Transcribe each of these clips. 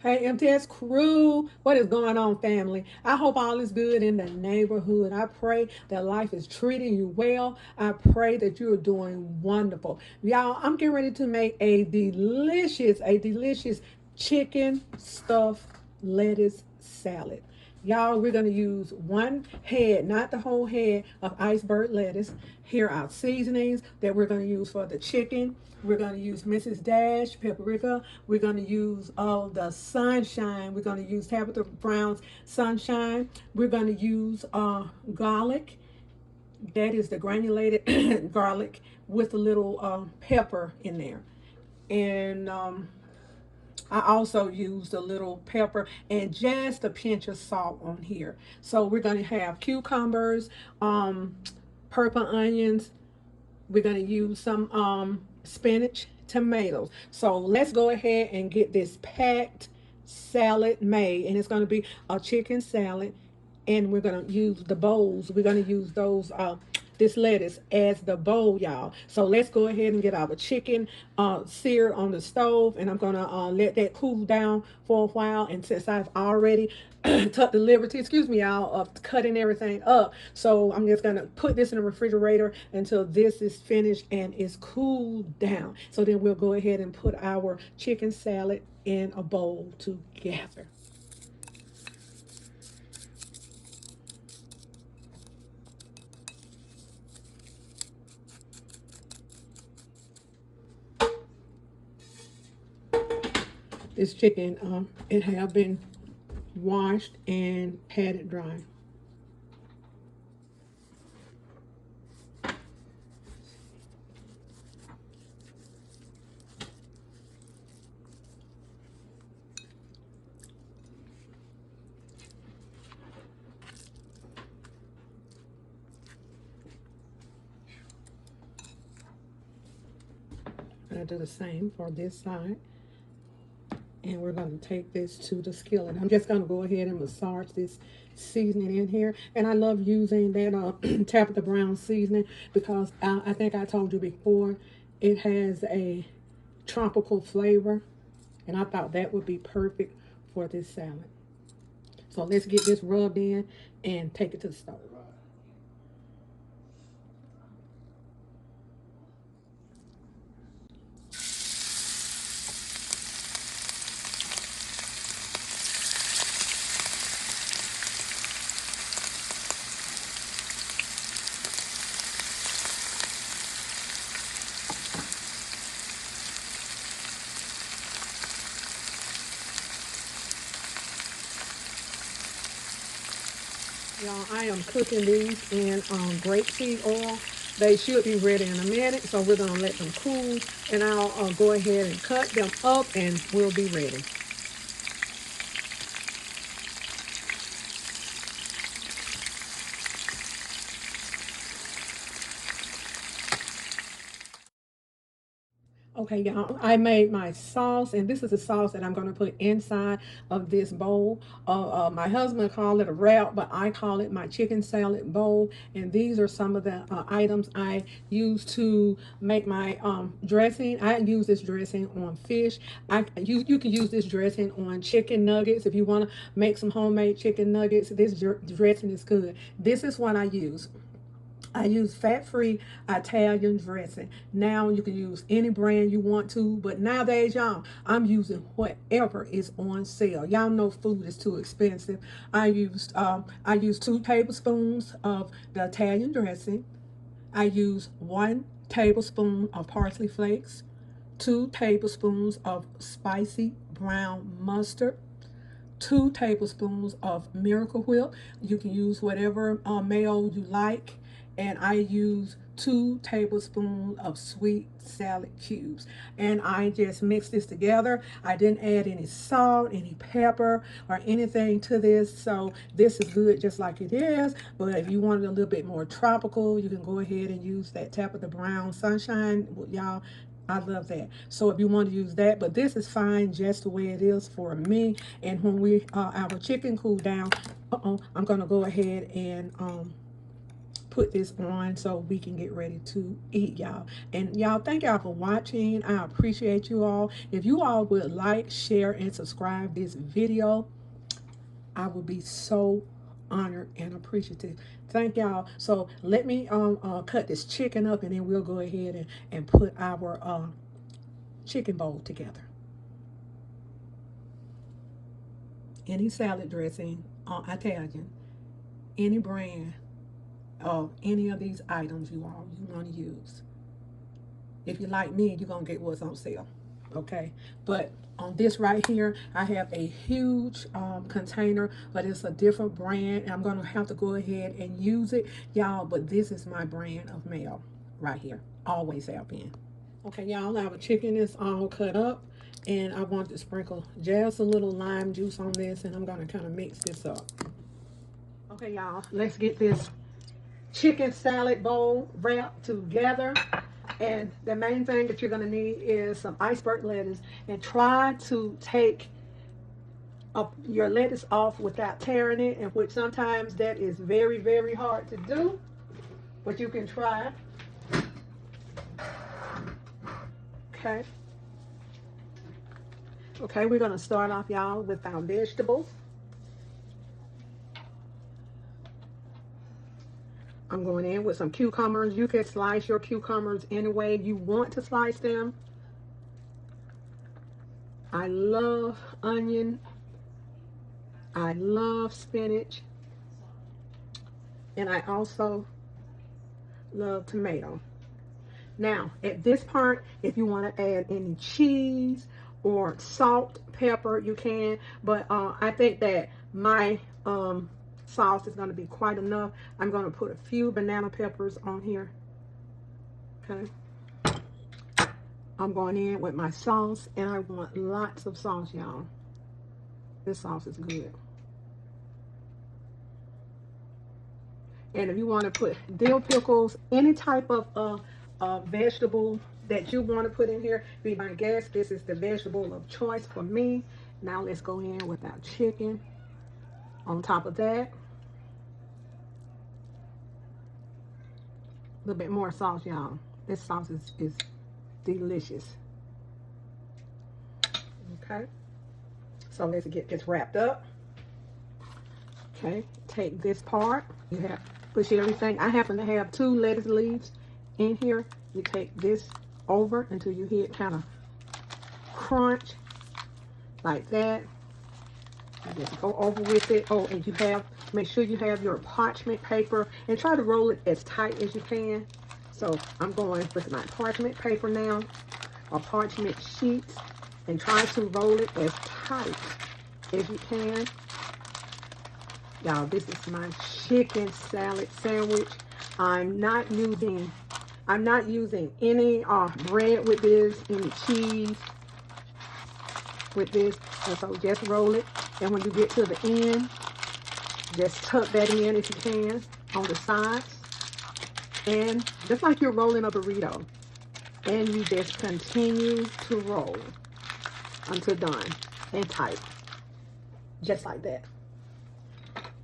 Hey, MTS crew, what is going on, family? I hope all is good in the neighborhood. I pray that life is treating you well. I pray that you are doing wonderful. Y'all, I'm getting ready to make a delicious chicken stuffed lettuce salad. Y'all, we're going to use one head, not the whole head of iceberg lettuce. Here are our seasonings that we're going to use for the chicken. We're going to use Mrs. Dash, paprika. We're going to use all the sunshine. We're going to use Tabitha Brown's sunshine. We're going to use garlic. That is the granulated garlic with a little pepper in there. And I also used a little pepper and just a pinch of salt on here. So we're going to have cucumbers, um, purple onions. We're going to use some spinach, tomatoes. So let's go ahead and get this packed salad made. And it's going to be a chicken salad. And we're going to use the bowls. We're going to use those this lettuce as the bowl, y'all. So let's go ahead and get our chicken seared on the stove, and I'm gonna let that cool down for a while. And since I've already took the liberty, excuse me, y'all, of cutting everything up, so I'm just gonna put this in the refrigerator until this is finished and is cooled down. So then we'll go ahead and put our chicken salad in a bowl together. This chicken, it have been washed and patted dry. I do the same for this side. And we're going to take this to the skillet. I'm just going to go ahead and massage this seasoning in here. And I love using that Tabitha Brown seasoning because I think I told you before, it has a tropical flavor. And I thought that would be perfect for this salad. So let's get this rubbed in and take it to the stove. Y'all, I am cooking these in grapeseed oil. They should be ready in a minute, so we're going to let them cool, and I'll go ahead and cut them up, and we'll be ready. Okay, y'all, I made my sauce, and this is the sauce that I'm going to put inside of this bowl. My husband called it a wrap, but I call it my chicken salad bowl. And these are some of the items I use to make my dressing. I use this dressing on fish. You can use this dressing on chicken nuggets if you want to make some homemade chicken nuggets. This dressing is good. This is what I use. I use fat-free Italian dressing. Now you can use any brand you want to, but nowadays, y'all, I'm using whatever is on sale. Y'all know food is too expensive. I used 2 tablespoons of the Italian dressing. I use 1 tablespoon of parsley flakes, 2 tablespoons of spicy brown mustard, 2 tablespoons of Miracle Whip. You can use whatever mayo you like. And I use 2 tablespoons of sweet salad cubes. And I just mix this together. I didn't add any salt, any pepper, or anything to this. So this is good just like it is. But if you want it a little bit more tropical, you can go ahead and use that Tabitha Brown Sunshine. Y'all, I love that. So if you want to use that, but this is fine just the way it is for me. And when our chicken cool down, I'm gonna go ahead and put this on so we can get ready to eat, y'all. And y'all, thank y'all for watching. I appreciate you all. If you all would like, share, and subscribe this video, I will be so honored and appreciative. Thank y'all. So let me cut this chicken up, and then we'll go ahead and put our chicken bowl together. Any salad dressing, Italian, any brand of any of these items you want to use. If you like me, you're gonna get what's on sale. Okay, but on this right here, I have a huge container, but it's a different brand, and I'm gonna have to go ahead and use it, y'all. But this is my brand of mayo right here. Always have been. Okay, y'all, our chicken is all cut up, and I want to sprinkle just a little lime juice on this, and I'm gonna kind of mix this up. Okay, y'all, let's get this chicken salad bowl wrapped together. And the main thing that you're going to need is some iceberg lettuce, and try to take your lettuce off without tearing it, and which sometimes that is very, very hard to do, but you can try. Okay. Okay, we're going to start off, y'all, with our vegetables. I'm going in with some cucumbers. You can slice your cucumbers any way you want to slice them. I love onion. I love spinach. And I also love tomato. Now, at this part, if you want to add any cheese or salt, pepper, you can. But I think that my sauce is going to be quite enough. I'm going to put a few banana peppers on here. Okay. I'm going in with my sauce, and I want lots of sauce, y'all. This sauce is good. And if you want to put dill pickles, any type of vegetable that you want to put in here, be my guest. This is the vegetable of choice for me. Now let's go in with our chicken on top of that. A little bit more sauce, y'all. This sauce is delicious. Okay, so let's get this wrapped up. Okay, take this part. You have push everything. I happen to have 2 lettuce leaves in here. You take this over until you hear it kind of crunch like that. You just go over with it. Oh, and make sure you have your parchment paper, and try to roll it as tight as you can. So I'm going with my parchment paper now, or parchment sheets, and try to roll it as tight as you can. Y'all, this is my chicken salad sandwich. I'm not using any bread with this, any cheese with this. And so just roll it, and when you get to the end, just tuck that in if you can on the sides, and just like you're rolling a burrito, and you just continue to roll until done and tight, just like that.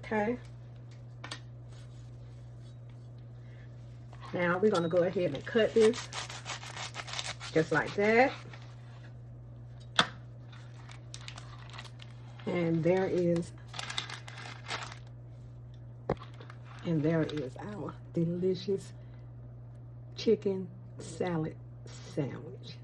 Okay, now we're going to go ahead and cut this just like that. And there is our delicious chicken salad sandwich,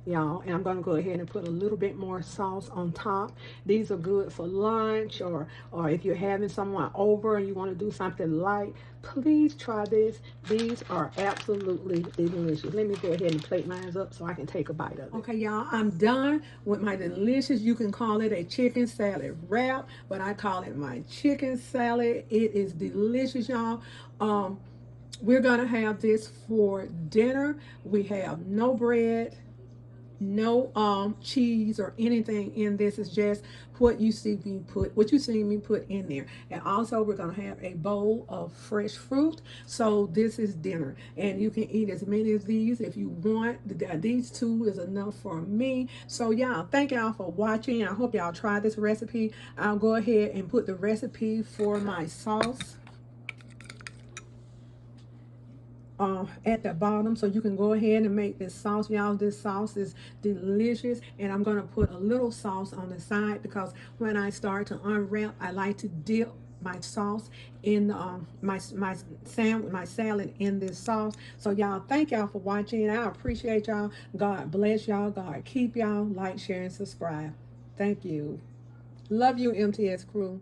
y'all. And I'm going to go ahead and put a little bit more sauce on top. These are good for lunch, or if you're having someone over and you want to do something light, please try this. These are absolutely delicious. Let me go ahead and plate mine up so I can take a bite of it. Okay, y'all, I'm done with my delicious, you can call it a chicken salad wrap, but I call it my chicken salad. It is delicious, y'all. We're gonna have this for dinner. We have no bread, no cheese or anything in this. Is just what you see me put in there. And also we're gonna have a bowl of fresh fruit. So this is dinner, and you can eat as many of these if you want. These 2 is enough for me. So y'all, thank y'all for watching. I hope y'all try this recipe. I'll go ahead and put the recipe for my sauce at the bottom, so you can go ahead and make this sauce. Y'all, this sauce is delicious, and I'm gonna put a little sauce on the side because when I start to unwrap, I like to dip my sauce in my salad in this sauce. So y'all, thank y'all for watching. I appreciate y'all. God bless y'all. God keep y'all. Like, share, and subscribe. Thank you. Love you, MTS crew.